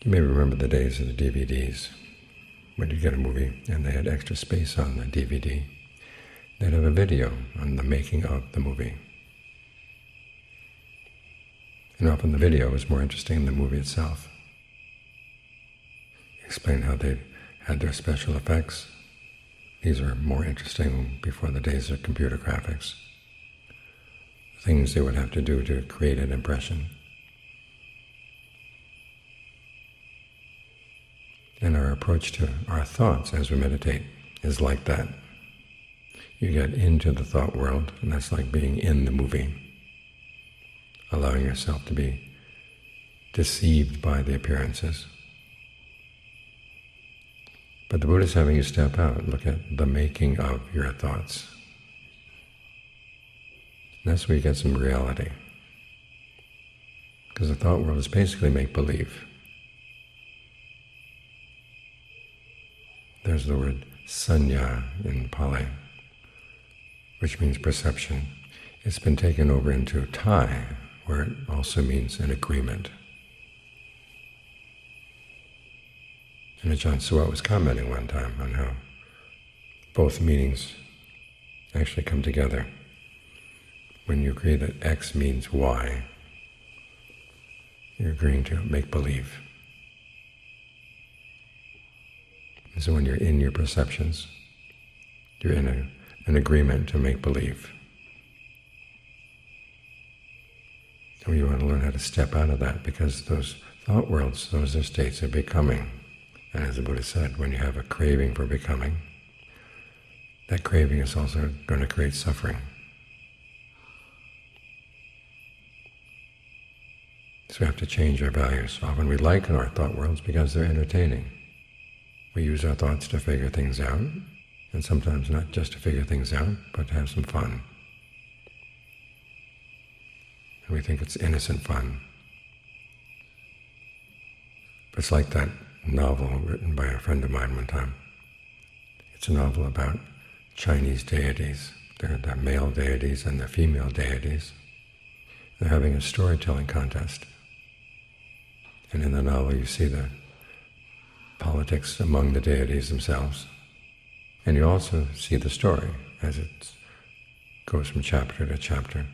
You may remember the days of the DVDs, when you get a movie and they had extra space on the DVD. They'd have a video on the making of the movie. And often the video was more interesting than the movie itself. Explain how they had their special effects. These are more interesting before the days of computer graphics. Things they would have to do to create an impression. And our approach to our thoughts as we meditate is like that. You get into the thought world, and that's like being in the movie, allowing yourself to be deceived by the appearances. But the Buddha is having you step out and look at the making of your thoughts. And that's where you get some reality. Because the thought world is basically make-believe. There's the word sanya in Pali, which means perception. It's been taken over into Thai, where it also means an agreement. And Ajahn Suwat was commenting one time on how both meanings actually come together. When you agree that X means Y, you're agreeing to make believe. And so when you're in your perceptions, you're in an agreement to make believe. And you want to learn how to step out of that, because those thought worlds, those are states of becoming. And as the Buddha said, when you have a craving for becoming, that craving is also going to create suffering. So we have to change our values. Often we like our thought worlds because they're entertaining. We use our thoughts to figure things out, and sometimes not just to figure things out, but to have some fun. And we think it's innocent fun. It's like that novel written by a friend of mine one time. It's a novel about Chinese deities. They're the male deities and the female deities. They're having a storytelling contest. And in the novel you see the politics among the deities themselves. And you also see the story as it goes from chapter to chapter.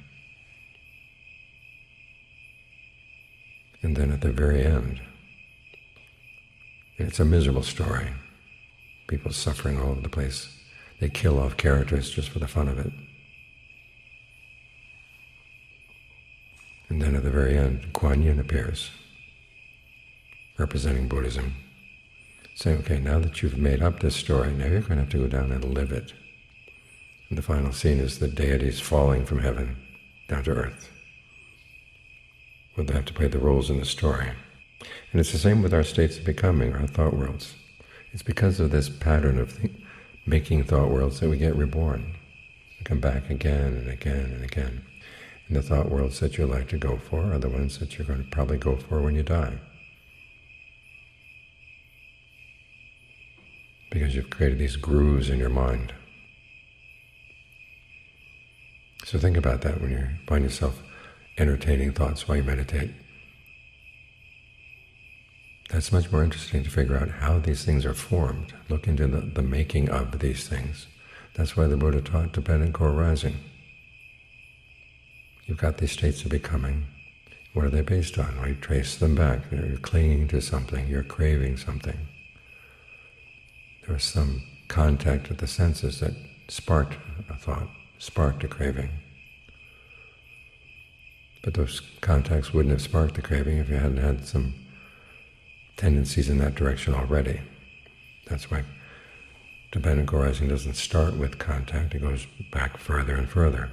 And then at the very end, it's a miserable story. People suffering all over the place. They kill off characters just for the fun of it. And then at the very end, Kuan Yin appears, representing Buddhism, saying, okay, now that you've made up this story, now you're going to have to go down and live it. And the final scene is the deities falling from heaven down to earth. Well, they have to play the roles in the story. And it's the same with our states of becoming, our thought worlds. It's because of this pattern of making thought worlds that we get reborn. We come back again and again and again. And the thought worlds that you like to go for are the ones that you're going to probably go for when you die. Because you've created these grooves in your mind. So think about that when you find yourself entertaining thoughts while you meditate. That's much more interesting to figure out how these things are formed. Look into the making of these things. That's why the Buddha taught dependent co-arising. You've got these states of becoming. What are they based on? Well, you trace them back. You're clinging to something. You're craving something. There was some contact with the senses that sparked a thought, sparked a craving. But those contacts wouldn't have sparked the craving if you hadn't had some tendencies in that direction already. That's why dependent co-arising doesn't start with contact, it goes back further and further.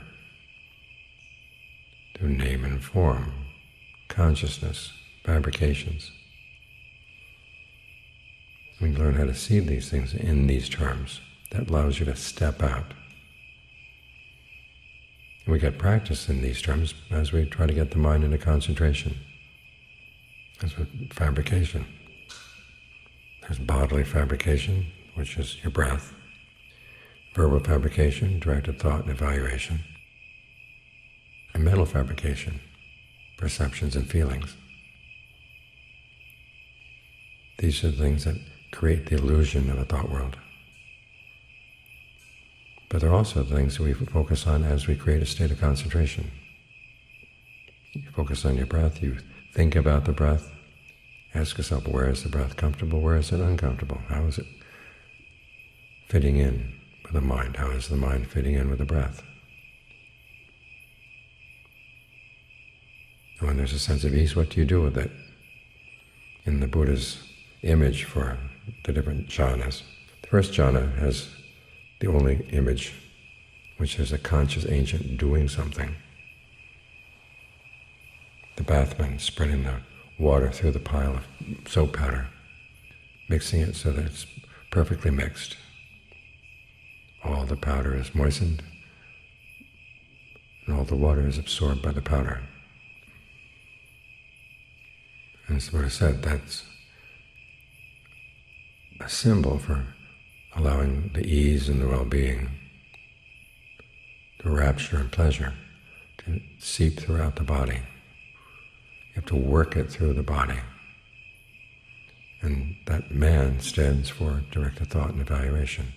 Through name and form, consciousness, fabrications. We learn how to see these things in these terms. That allows you to step out. And we get practice in these terms as we try to get the mind into concentration. That's with fabrication. There's bodily fabrication, which is your breath. Verbal fabrication, directed thought and evaluation. And mental fabrication, perceptions and feelings. These are the things that create the illusion of a thought world. But they're also things that we focus on as we create a state of concentration. You focus on your breath, you think about the breath, ask yourself, where is the breath comfortable, where is it uncomfortable? How is it fitting in with the mind? How is the mind fitting in with the breath? And when there's a sense of ease, what do you do with it? In the Buddha's image for the different jhanas, the first jhana has the only image, which is a conscious ancient doing something. The bathman spreading the water through the pile of soap powder, mixing it so that it's perfectly mixed. All the powder is moistened, and all the water is absorbed by the powder. And as the Buddha said, that's a symbol for allowing the ease and the well-being, the rapture and pleasure to seep throughout the body. You have to work it through the body. And that man stands for directed thought and evaluation.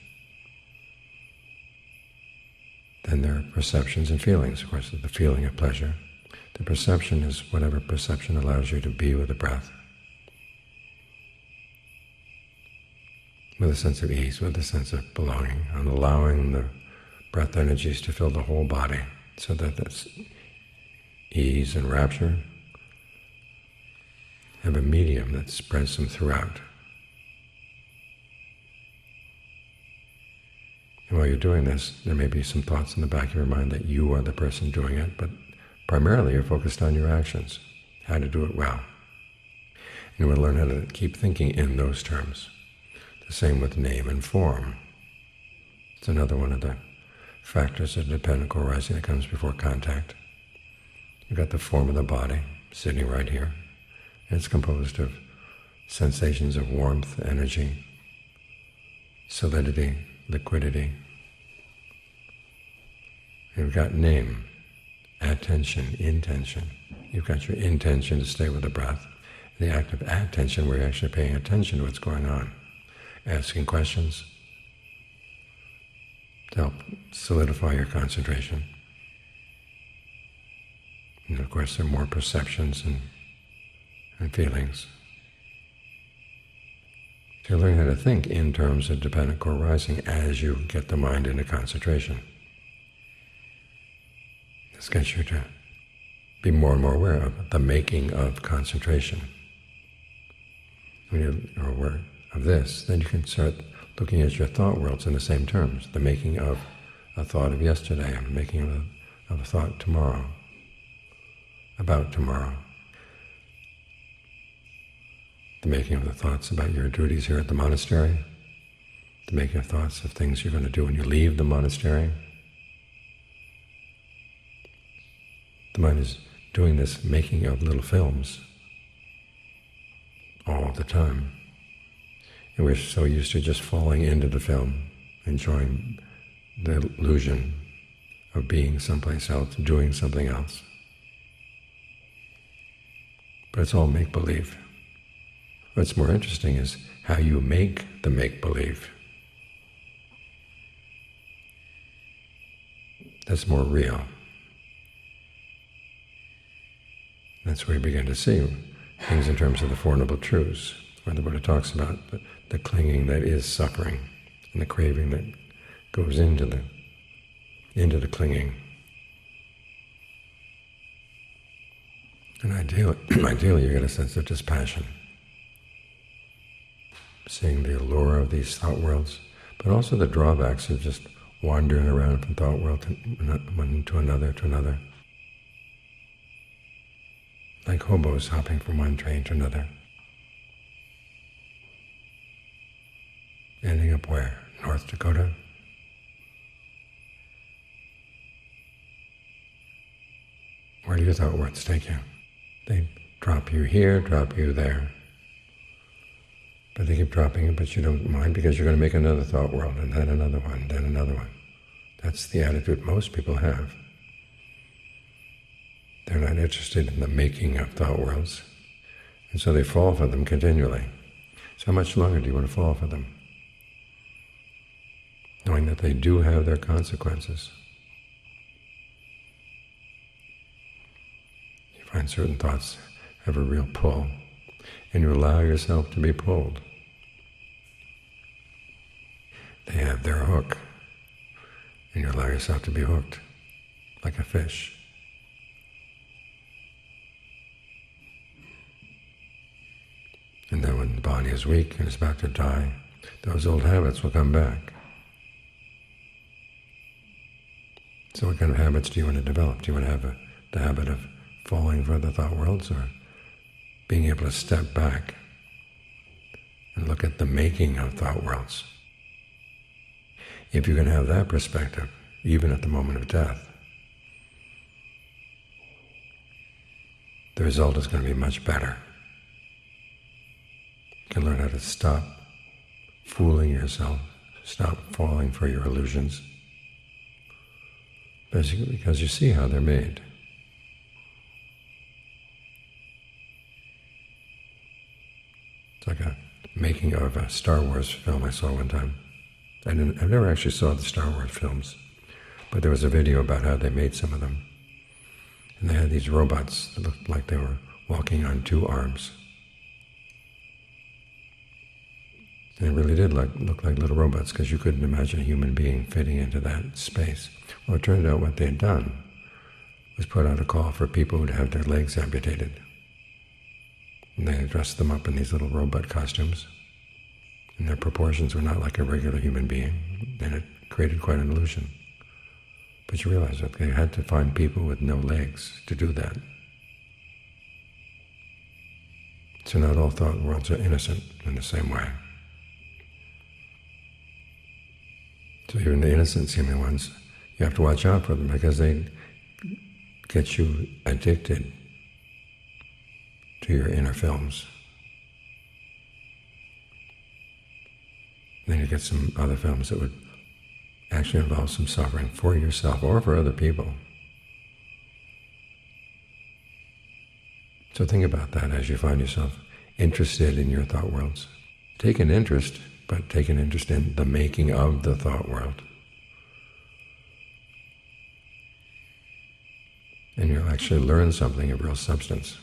Then there are perceptions and feelings. Of course, the feeling of pleasure. The perception is whatever perception allows you to be with the breath, with a sense of ease, with a sense of belonging, and allowing the breath energies to fill the whole body, so that that's ease and rapture have a medium that spreads them throughout. And while you're doing this, there may be some thoughts in the back of your mind that you are the person doing it, but primarily you're focused on your actions, how to do it well. And you want to learn how to keep thinking in those terms. The same with name and form. It's another one of the factors of dependent co-arising that comes before contact. You've got the form of the body sitting right here. And it's composed of sensations of warmth, energy, solidity, liquidity. You've got name, attention, intention. You've got your intention to stay with the breath. The act of attention, where you're actually paying attention to what's going on, asking questions to help solidify your concentration. And of course, there are more perceptions and feelings. So you learn how to think in terms of dependent co-arising as you get the mind into concentration. This gets you to be more and more aware of the making of concentration. When you're aware of this, then you can start looking at your thought worlds in the same terms. The making of a thought of yesterday, and the making of a thought tomorrow, about tomorrow. The making of the thoughts about your duties here at the monastery, the making of thoughts of things you're going to do when you leave the monastery. The mind is doing this making of little films all the time. And we're so used to just falling into the film, enjoying the illusion of being someplace else, doing something else. But it's all make-believe. What's more interesting is how you make the make-believe. That's more real. That's where you begin to see things in terms of the Four Noble Truths, where the Buddha talks about the clinging that is suffering, and the craving that goes into the clinging. And ideally you get a sense of dispassion, seeing the allure of these thought worlds, but also the drawbacks of just wandering around from thought world to another, like hobos hopping from one train to another. Ending up where? North Dakota? Where do your thought worlds take you? They drop you here, drop you there. But they keep dropping you, but you don't mind because you're going to make another thought world, and then another one, then another one. That's the attitude most people have. They're not interested in the making of thought worlds, and so they fall for them continually. So how much longer do you want to fall for them? Knowing that they do have their consequences. You find certain thoughts have a real pull, and you allow yourself to be pulled. They have their hook, and you allow yourself to be hooked, like a fish. And then when the body is weak and is about to die, those old habits will come back. So what kind of habits do you want to develop? Do you want to have the habit of falling for the thought worlds, or being able to step back and look at the making of thought worlds? If you can have that perspective, even at the moment of death, the result is going to be much better. You can learn how to stop fooling yourself, stop falling for your illusions, basically because you see how they're made. It's like a making of a Star Wars film I saw one time. I've never actually saw the Star Wars films, but there was a video about how they made some of them. And they had these robots that looked like they were walking on two arms. And it really did look like little robots, because you couldn't imagine a human being fitting into that space. Well, it turned out what they had done was put out a call for people who'd have their legs amputated. And they dressed them up in these little robot costumes. And their proportions were not like a regular human being, and it created quite an illusion. But you realize that they had to find people with no legs to do that. So not all thought worlds are innocent in the same way. So even the innocent seeming ones, you have to watch out for them, because they get you addicted to your inner films. Then you get some other films that would actually involve some suffering for yourself or for other people. So think about that as you find yourself interested in your thought worlds. Take an interest, but take an interest in the making of the thought world. And you'll actually learn something of real substance.